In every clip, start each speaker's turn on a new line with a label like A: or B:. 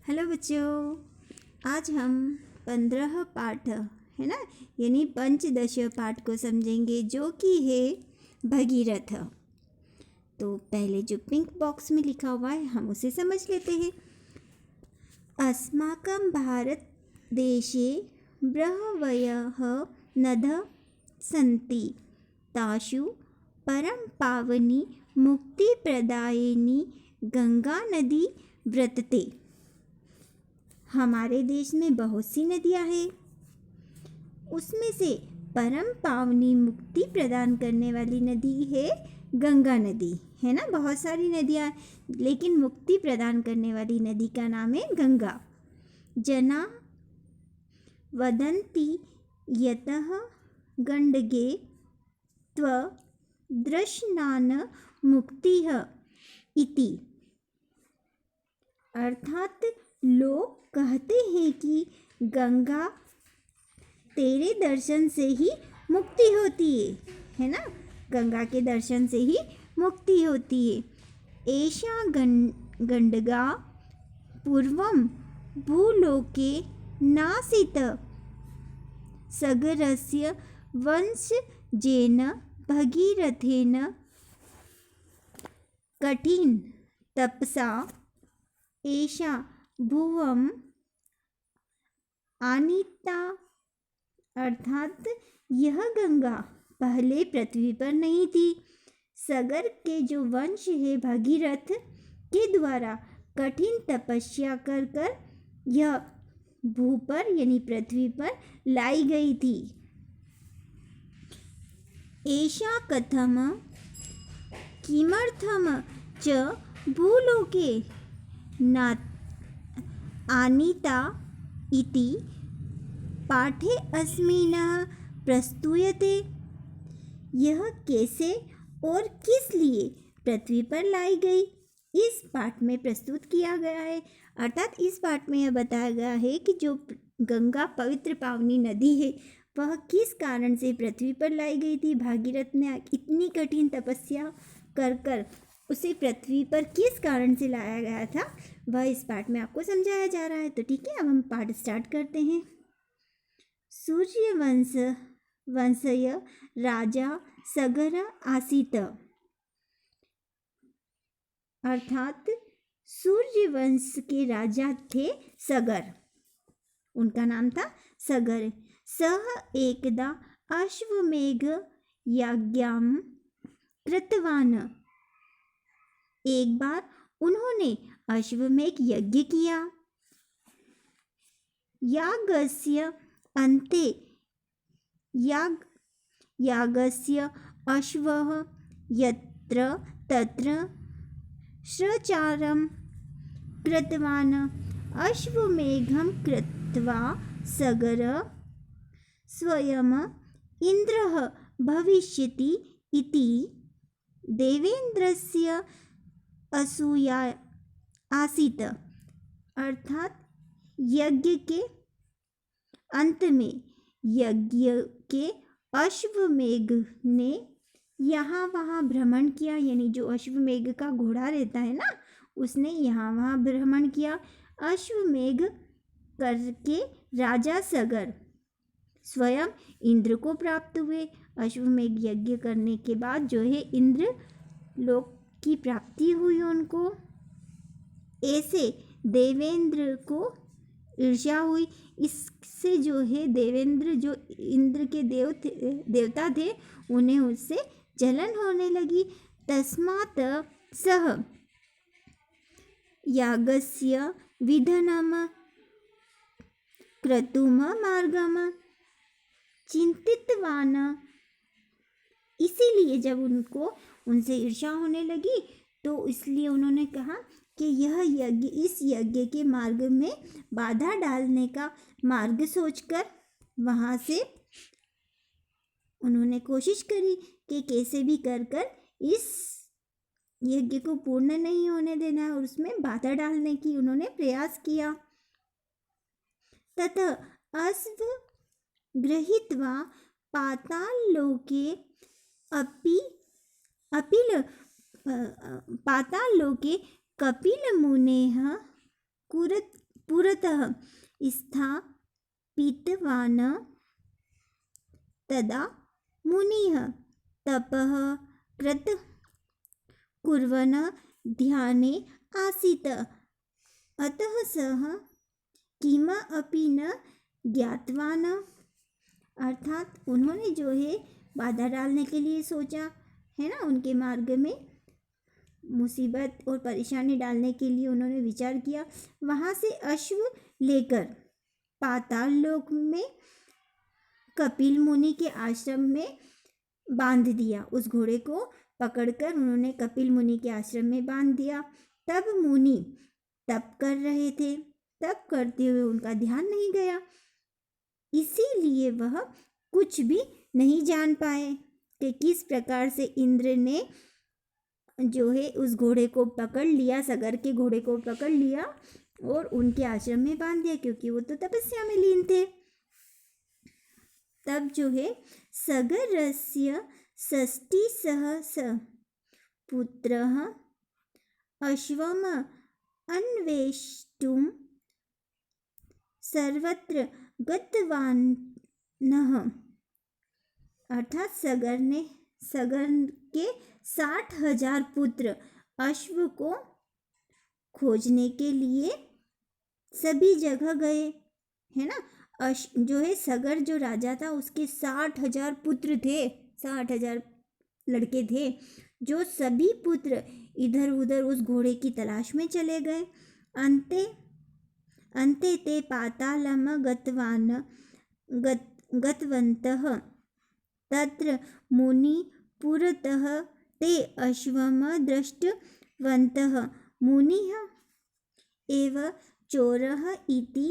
A: Hello बच्चों, आज हम 15 पाठ है ना, यानी पंचदश पाठ को समझेंगे जो कि है भगीरथ। तो पहले जो पिंक बॉक्स में लिखा हुआ है हम उसे समझ लेते हैं। अस्माकं भारत देशे बहवयः नद्यः सन्ति, तासु परम पावनी मुक्तिप्रदायिनी गंगा नदी वर्तते। हमारे देश में बहुत सी नदियाँ हैं, उसमें से परम पावनी मुक्ति प्रदान करने वाली नदी है गंगा नदी, है ना। बहुत सारी नदियाँ, लेकिन मुक्ति प्रदान करने वाली नदी का नाम है गंगा। जना वदन्ति यतः गंडके त्वदृशनान् मुक्तिः इति, अर्थात लोग कहते हैं कि गंगा तेरे दर्शन से ही मुक्ति होती है ना। गंगा के दर्शन से ही मुक्ति होती है। एषा गंडका पूर्वं भूलोके नासीत्, सगरस्य वंशजेन भगीरथेन कठिन तपसा एषा भुवम् आनीता, अर्थात यह गंगा पहले पृथ्वी पर नहीं थी। सगर के जो वंश है भगीरथ के द्वारा कठिन तपस्या कर कर यह भू पर यानी पृथ्वी पर लाई गई थी। एषा कथम किमर्थम च भूलोके न आनीता इति पाठे अस्मिन् प्रस्तूयते। यह कैसे और किस लिए पृथ्वी पर लाई गई, इस पाठ में प्रस्तुत किया गया है। अर्थात इस पाठ में यह बताया गया है कि जो गंगा पवित्र पावनी नदी है वह किस कारण से पृथ्वी पर लाई गई थी। भागीरथ ने इतनी कठिन तपस्या कर कर उसे पृथ्वी पर किस कारण से लाया गया था, वह इस पाठ में आपको समझाया जा रहा है। तो ठीक है, अब हम पाठ स्टार्ट करते हैं। सूर्यवंशय राजा सगर आसीत, अर्थात सूर्यवंश के राजा थे सगर, उनका नाम था सगर। सह एकदा अश्वमेघ यज्ञं कृतवान्, एक बार उन्होंने अश्वमेघ यज्ञ किया। यागस्य अन्ते यागस्य अश्वः यत्र तत्र श्रचारं कृतवान्, अश्वमेघं कृत्वा सगर स्वयं इन्द्रः भविष्यति इति देवेन्द्रस्य असूया आसीत, अर्थात यज्ञ के अंत में यज्ञ के अश्वमेघ ने यहाँ वहाँ भ्रमण किया, यानी जो अश्वमेघ का घोड़ा रहता है ना, उसने यहाँ वहाँ भ्रमण किया। अश्वमेघ करके राजा सगर स्वयं इंद्र को प्राप्त हुए। अश्वमेघ यज्ञ करने के बाद जो है इंद्र लोक की प्राप्ति हुई उनको। ऐसे देवेंद्र को ईर्ष्या हुई, इससे जो है देवेंद्र जो इंद्र के देवता थे उन्हें उससे जलन होने लगी। तस्मात् सः यागस्य विधानं कर्तुं मार्गं चिन्तितवान्, इसीलिए जब उनको उनसे ईर्ष्या होने लगी तो इसलिए उन्होंने कहा कि यह यज्ञ, इस यज्ञ के मार्ग में बाधा डालने का मार्ग सोचकर वहाँ से उन्होंने कोशिश करी कि कैसे भी कर कर इस यज्ञ को पूर्ण नहीं होने देना है और उसमें बाधा डालने की उन्होंने प्रयास किया। ततः अश्व गृहीत्वा पाताललोके पाताललोके कपिलमुनेः पुरतः स्थापितवान् तदा मुनिः तपः कुर्वन् ध्याने आसीत्। अतः सः किमपि न ज्ञातवान्। अर्थात उन्होंने जो है बाधा डालने के लिए सोचा है ना, उनके मार्ग में मुसीबत और परेशानी डालने के लिए उन्होंने विचार किया। वहाँ से अश्व लेकर पाताल लोक में कपिल मुनि के आश्रम में बांध दिया। उस घोड़े को पकड़कर उन्होंने कपिल मुनि के आश्रम में बांध दिया। तब मुनि तप कर रहे थे। तप करते हुए उनका ध्यान नहीं गया, इसीलिए वह कुछ भी नहीं जान पाए कि किस प्रकार से इंद्र ने जो है उस घोड़े को पकड़ लिया, सगर के घोड़े को पकड़ लिया और उनके आश्रम में बांध दिया, क्योंकि वो तो तपस्या में लीन थे। तब जो है सगरस्य षष्टिसहस पुत्रः अश्वम अन्वेष्टुं सर्वत्र गतवानः। अर्थात सगर के 60,000 पुत्र अश्व को खोजने के लिए सभी जगह गए, है ना। जो है सगर जो राजा था उसके 60,000 पुत्र थे, 60,000 लड़के थे, जो सभी पुत्र इधर उधर उस घोड़े की तलाश में चले गए। अन्ते ते पातालम गतवन्तः तत्र मुनि पुरतः ते अश्वम दृष्टवन्तः। मुनिः एव चोरः इति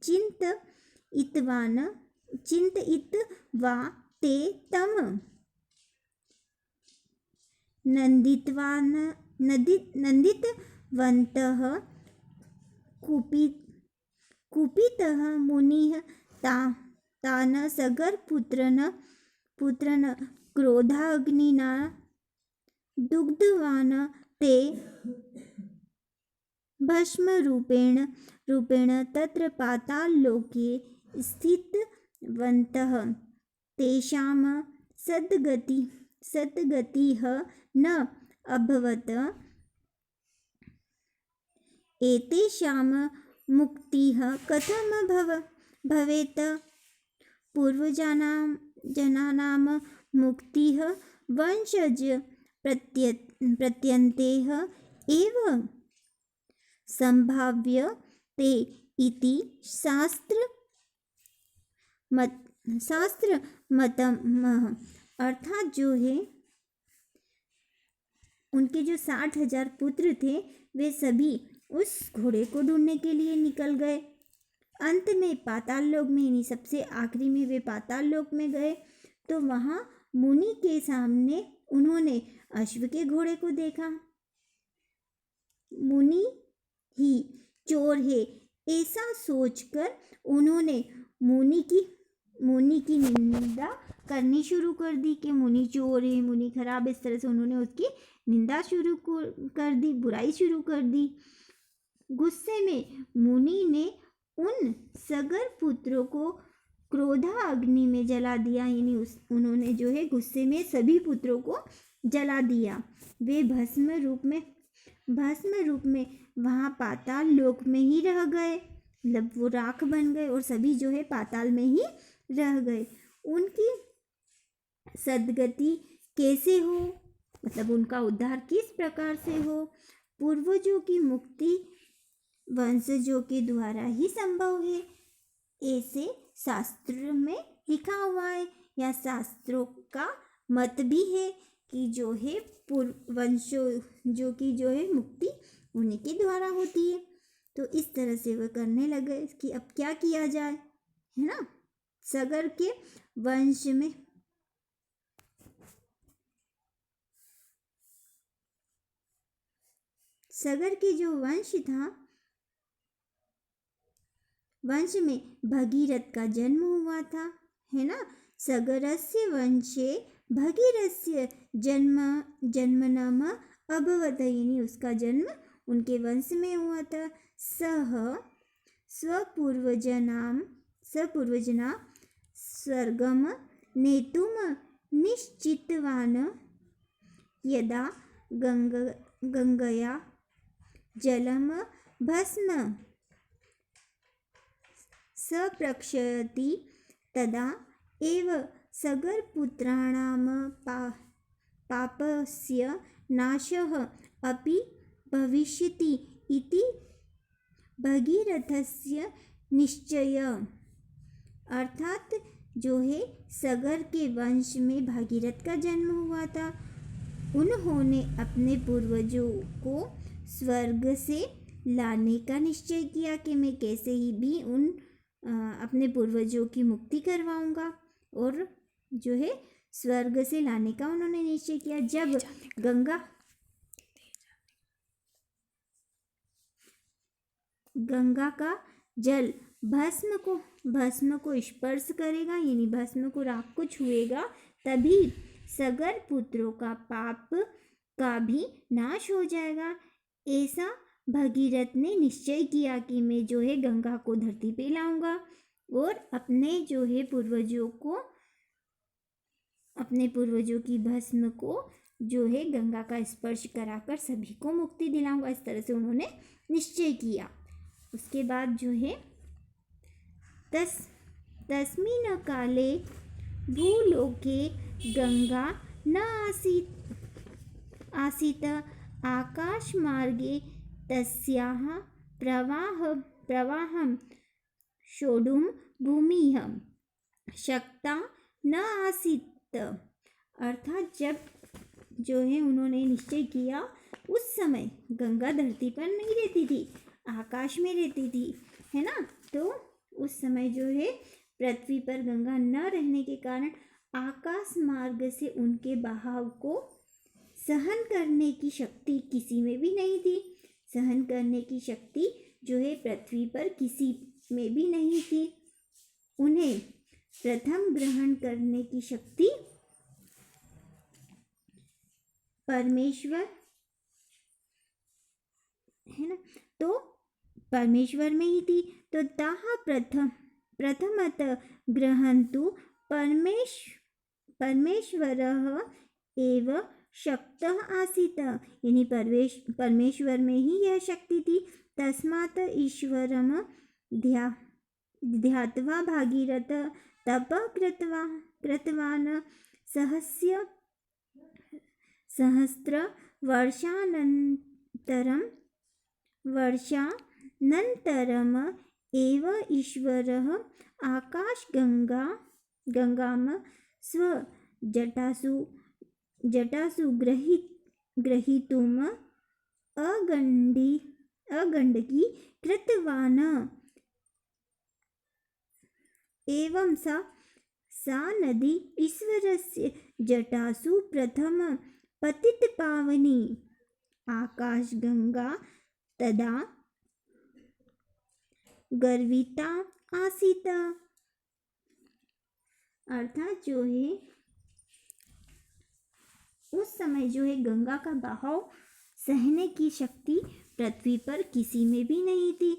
A: चिन्तयित्वा ते तं नन्दितवन्तः। कुपितः मुनिः तान् सगरपुत्रान् क्रोधाग्निना दुग्धवान्। ते भस्मरूपेण तत्र पाताललोके स्थितवन्तः। तेषां सद्गतिः न अभवत्। एतेषां मुक्तिः कथं भवेत्? पूर्वजनानां मुक्तिः वंशज प्रत्यन्तेः एव संभाव्यते इति शास्त्रमतम्। अर्थात जो है उनके जो 60,000 पुत्र थे वे सभी उस घोड़े को ढूंढने के लिए निकल गए। अंत में पाताल लोक में, यानी सबसे आखिरी में वे पाताल लोक में गए तो वहाँ मुनि के सामने उन्होंने अश्व के घोड़े को देखा। मुनि ही चोर है ऐसा सोचकर उन्होंने मुनि की निंदा करनी शुरू कर दी कि मुनि चोर है, मुनि खराब। इस तरह से उन्होंने उसकी निंदा शुरू कर दी, बुराई शुरू कर दी। गुस्से में मुनि ने उन सगर पुत्रों को क्रोधा अग्नि में जला दिया, यानी उन्होंने जो है गुस्से में सभी पुत्रों को जला दिया। वे भस्म रूप में वहाँ पाताल लोक में ही रह गए, मतलब वो राख बन गए और सभी जो है पाताल में ही रह गए। उनकी सद्गति कैसे हो, मतलब उनका उद्धार किस प्रकार से हो? पूर्वजों की मुक्ति वंशजों के द्वारा ही संभव है, ऐसे शास्त्र में लिखा हुआ है, या शास्त्रों का मत भी है कि जो है वंशजों की जो है मुक्ति उन्हीं के द्वारा होती है। तो इस तरह से वह करने लगे कि अब क्या किया जाए, है ना। सगर के वंश में सगर के जो वंश था, वंश में भगीरथ का जन्म हुआ था, है ना। सगरस्य वंशे भगीरथस्य जन्मनम अभवत्, यानी उसका जन्म उनके वंश में हुआ था। सह स्वपूर्वजना स्वर्गम नेतुम निश्चितवान् यदा गंगया जलम भस्म सप्रक्षयति तदा एव सगरपुत्राणां पापस्य नाशः अपि भविष्यति इति भगीरथस्य निश्चय। अर्थात जो है सगर के वंश में भागीरथ का जन्म हुआ था। उन्होंने अपने पूर्वजों को स्वर्ग से लाने का निश्चय किया कि मैं कैसे ही भी अपने पूर्वजों की मुक्ति करवाऊंगा, और जो है स्वर्ग से लाने का उन्होंने निश्चय किया। जब गंगा का जल भस्म को स्पर्श करेगा, यानी भस्म को राख को छुएगा, तभी सगर पुत्रों का पाप का भी नाश हो जाएगा। ऐसा भगीरथ ने निश्चय किया कि मैं जो है गंगा को धरती पे लाऊंगा और अपने पूर्वजों की भस्म को जो है गंगा का स्पर्श कराकर सभी को मुक्ति दिलाऊंगा। इस तरह से उन्होंने निश्चय किया। उसके बाद जो है तस्मिन् काले भूलोके गंगा न आसीत् आकाशमार्गे तस्याः प्रवाहं सोढुं भूमिः शक्ता न आसीत्। अर्थात जब जो है उन्होंने निश्चय किया, उस समय गंगा धरती पर नहीं रहती थी, आकाश में रहती थी, है ना। तो उस समय जो है पृथ्वी पर गंगा न रहने के कारण आकाश मार्ग से उनके बहाव को सहन करने की शक्ति किसी में भी नहीं थी। सहन करने की शक्ति जो है पृथ्वी पर किसी में भी नहीं थी। उन्हें प्रथम ग्रहण करने की शक्ति परमेश्वर, है ना, तो परमेश्वर में ही थी। तो ताः प्रथमत ग्रहन्तु परमेश्वरः एव शक्तः आसीत्, यानी परमेश्वर में ही यह शक्ति थी। तस्मात् ईश्वरं ध्यात्वा भागीरथ तपः कृतवान् वर्षानन्तरम् एव ईश्वरः आकाशगंगां स्वजटासु ग्रहीतुम् अगण्डकी कृतवान्। एवं सा नदी ईश्वरस्य जटासु प्रथम पतितपावनी आकाशगंगा तदा गर्विता आसीत्। अर्थात जो है उस समय जो है गंगा का बहाव सहने की शक्ति पृथ्वी पर किसी में भी नहीं थी।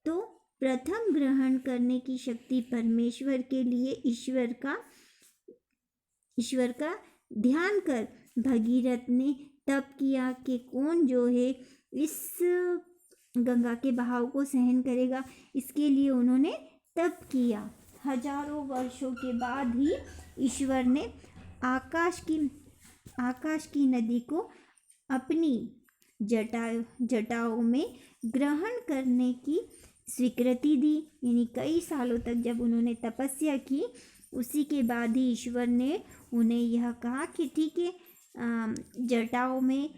A: तो प्रथम ग्रहण करने की शक्ति परमेश्वर के लिए ईश्वर का ध्यान कर भगीरथ ने तप किया कि कौन जो है इस गंगा के बहाव को सहन करेगा। इसके लिए उन्होंने तप किया। हजारों वर्षों के बाद ही ईश्वर ने आकाश की नदी को अपनी जटाओं में ग्रहण करने की स्वीकृति दी। यानी कई सालों तक जब उन्होंने तपस्या की, उसी के बाद ही ईश्वर ने उन्हें यह कहा कि ठीक है, जटाओं में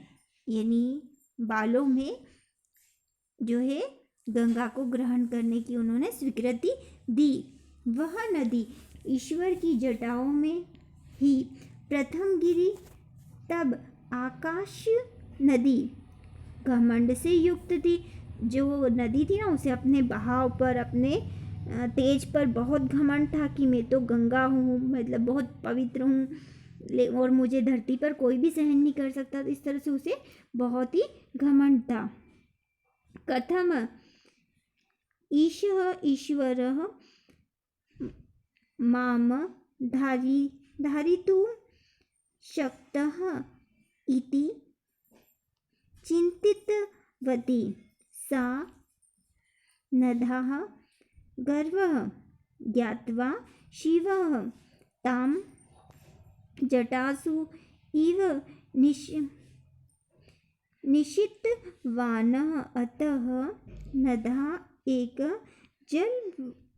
A: यानी बालों में जो है गंगा को ग्रहण करने की उन्होंने स्वीकृति दी। वह नदी ईश्वर की जटाओं में ही प्रथम गिरी। तब आकाश नदी घमंड से युक्त थी। जो नदी थी ना, उसे अपने बहाव पर, अपने तेज पर बहुत घमंड था कि मैं तो गंगा हूँ, मतलब बहुत पवित्र हूँ, और मुझे धरती पर कोई भी सहन नहीं कर सकता। तो इस तरह से उसे बहुत ही घमंड था। कथम ईशः ईश्वरः माम धारितुं शक्तः इति चिन्तितवती सा नधाः गर्वः ज्ञात्वा शिवः तां जटासु इव निशितवानः। अतः नदः एक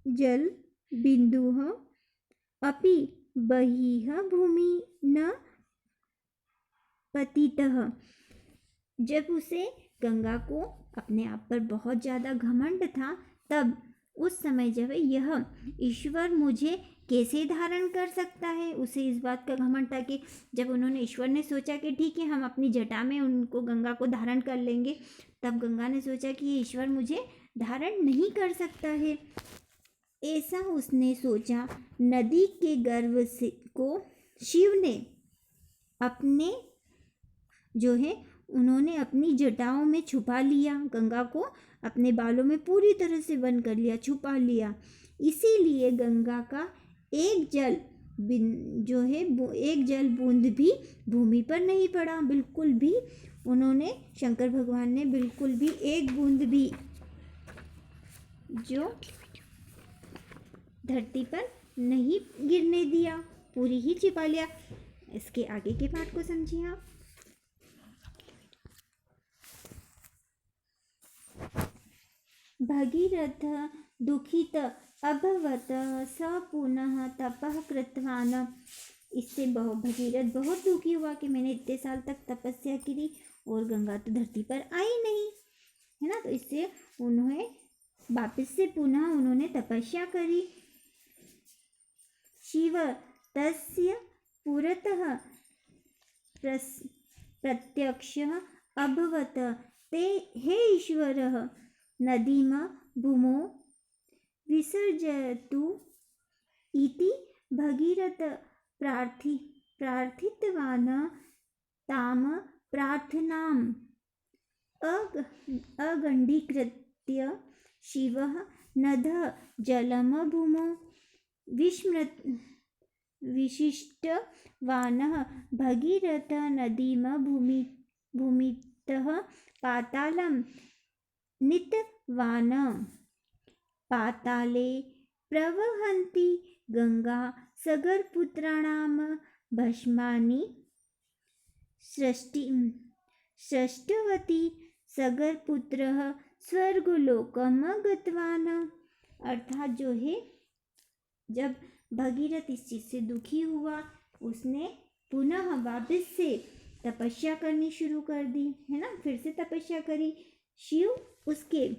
A: जल बिंदुः अपि बहिः भूमि न पतितः। जब उसे गंगा को अपने आप पर बहुत ज़्यादा घमंड था, तब उस समय जब यह ईश्वर मुझे कैसे धारण कर सकता है, उसे इस बात का घमंड था कि जब उन्होंने ईश्वर ने सोचा कि ठीक है हम अपनी जटा में उनको गंगा को धारण कर लेंगे, तब गंगा ने सोचा कि ये ईश्वर मुझे धारण नहीं कर सकता है। ऐसा उसने सोचा। नदी के गर्भ से को शिव ने अपने जो है उन्होंने अपनी जटाओं में छुपा लिया, गंगा को अपने बालों में पूरी तरह से बंद कर लिया, छुपा लिया। इसीलिए गंगा का एक जल बूंद भी भूमि पर नहीं पड़ा, बिल्कुल भी। उन्होंने शंकर भगवान ने बिल्कुल भी एक बूंद भी जो धरती पर नहीं गिरने दिया, पूरी ही छिपा लिया। इसके आगे के पाठ को समझिए आप। भगीरथ दुखित अभवत स पुनः तपः कृतवान। इससे भगीरथ बहुत दुखी हुआ कि मैंने इतने साल तक तपस्या की और गंगा तो धरती पर आई नहीं, है ना। तो इससे उन्हें वापस से पुनः उन्होंने तपस्या करी। शिव तस्य पुरतः प्रत्यक्षः अभवत ते हे ईश्वरः नदीम भूमौ विसर्जतु इति भगीरथ प्रार्थितवान्। ताम प्रार्थनाम् अगण्डीकृत्य शिवः नदः जलम भूमौ विशिष्टवानः। भगीरथ नदीम भूमितः पातालं नीतवान्। पाताले प्रवहन्ति गंगा सगरपुत्राणां भस्मानि सृष्टवती सगरपुत्रः स्वर्गलोकं गतवान्। अर्थात जो है, जब भगीरथ इस चीज से दुखी हुआ, उसने पुनः वापस से तपस्या करनी शुरू कर दी, है ना। फिर से तपस्या करी। शिव उसके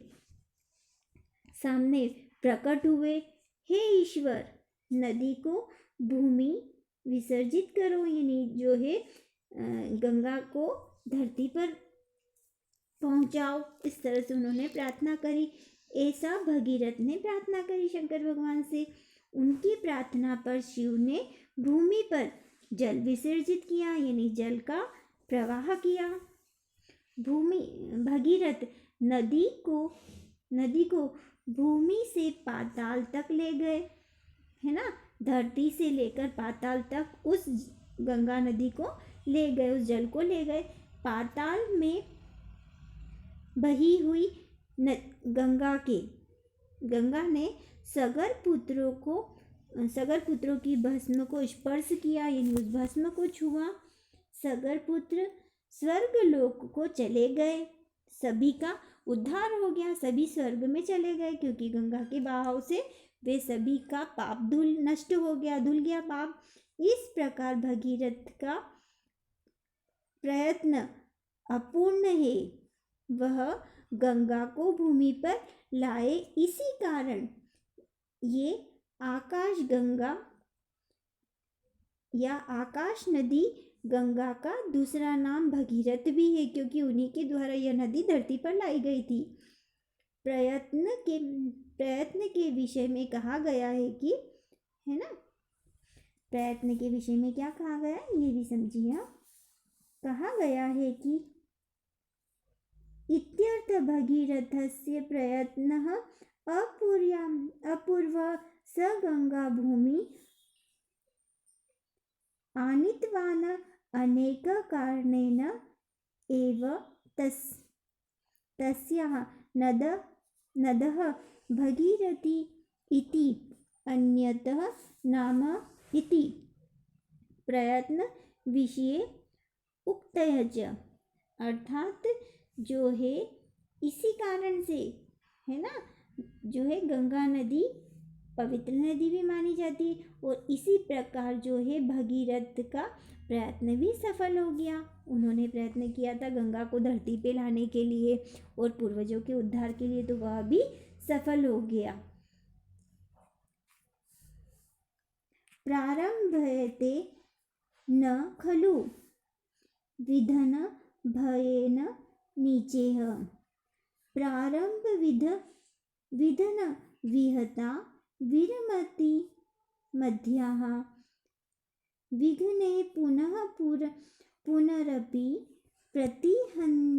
A: सामने प्रकट हुए। हे ईश्वर, नदी को भूमि विसर्जित करो, यानी जो है गंगा को धरती पर पहुंचाओ। इस तरह से उन्होंने प्रार्थना करी। ऐसा भगीरथ ने प्रार्थना करी शंकर भगवान से। उनकी प्रार्थना पर शिव ने भूमि पर जल विसर्जित किया, यानी जल का प्रवाह किया। भगीरथ नदी को भूमि से पाताल तक ले गए, है ना। धरती से लेकर पाताल तक उस गंगा नदी को ले गए, उस जल को ले गए। पाताल में बही हुई गंगा ने सगर पुत्रों की भस्म को स्पर्श किया, यानी उस भस्म को छुआ। सगर पुत्र स्वर्गलोक को चले गए। सभी का उद्धार हो गया, सभी स्वर्ग में चले गए, क्योंकि गंगा के बहाव से वे सभी का पाप धुल गया पाप। इस प्रकार भगीरथ का प्रयत्न अपूर्ण है, वह गंगा को भूमि पर लाए। इसी कारण ये आकाश गंगा या आकाश नदी गंगा का दूसरा नाम भगीरथ भी है, क्योंकि उन्हीं के द्वारा यह नदी धरती पर लाई गई थी। प्रयत्न के विषय में कहा गया है कि, है ना, प्रयत्न के विषय में क्या कहा गया ये भी समझिए। कहा गया है कि इत्यर्थ भगीरथस्य प्रयत्नः अपूर्वः स गंगा भूमि आनीतवान् अनेक कारणेन एव तस्याः नदः भगीरथी इति अन्यतः नाम इति प्रयत्न विषये उक्तः च। अर्थात जो है इसी कारण से है ना, जो है गंगा नदी पवित्र नदी भी मानी जाती है, और इसी प्रकार जो है भगीरथ का प्रयत्न भी सफल हो गया। उन्होंने प्रयत्न किया था गंगा को धरती पे लाने के लिए और पूर्वजों के उद्धार के लिए, तो वह भी सफल हो गया। प्रारंभते न खलु विधन भयेन नीचेह प्रारंभ विधन विहता विरमति मध्याः विघ्ने पुनरपि प्रतिहन्यमानाः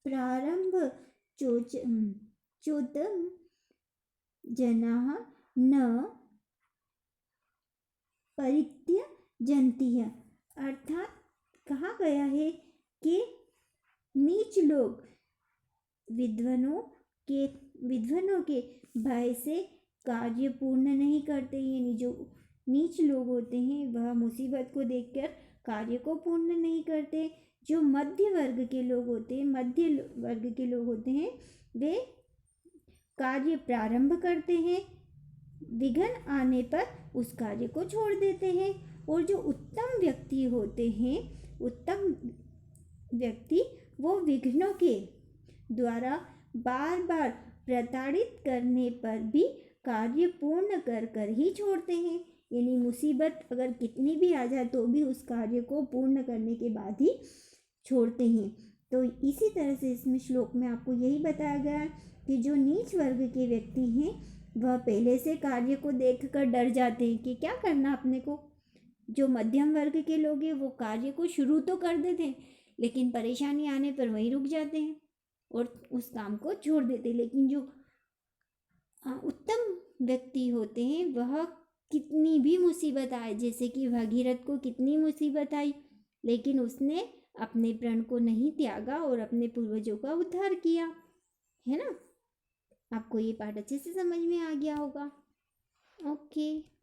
A: प्रारंभ चोत जनाः न परित्यजन्ति। अर्थात कहा गया है कि नीच लोग विद्वानों के भय से कार्य पूर्ण नहीं करते, यानी जो नीच लोग होते हैं वह मुसीबत को देखकर कार्य को पूर्ण नहीं करते। जो मध्य वर्ग के लोग होते हैं वे कार्य प्रारंभ करते हैं, विघ्न आने पर उस कार्य को छोड़ देते हैं। और जो उत्तम व्यक्ति वो विघ्नों के द्वारा बार बार प्रताड़ित करने पर भी कार्य पूर्ण कर ही छोड़ते हैं, यानी मुसीबत अगर कितनी भी आ जाए तो भी उस कार्य को पूर्ण करने के बाद ही छोड़ते हैं। तो इसी तरह से इसमें श्लोक में आपको यही बताया गया है कि जो नीच वर्ग के व्यक्ति हैं वह पहले से कार्य को देखकर डर जाते हैं कि क्या करना अपने को। जो मध्यम वर्ग के लोग हैं वो कार्य को शुरू तो कर देते हैं, लेकिन परेशानी आने पर वहीं रुक जाते हैं और उस काम को छोड़ देते हैं। लेकिन जो उत्तम व्यक्ति होते हैं वह कितनी भी मुसीबत आए, जैसे कि भगीरथ को कितनी मुसीबत आई, लेकिन उसने अपने प्रण को नहीं त्यागा और अपने पूर्वजों का उद्धार किया, है ना। आपको ये पाठ अच्छे से समझ में आ गया होगा। ओके।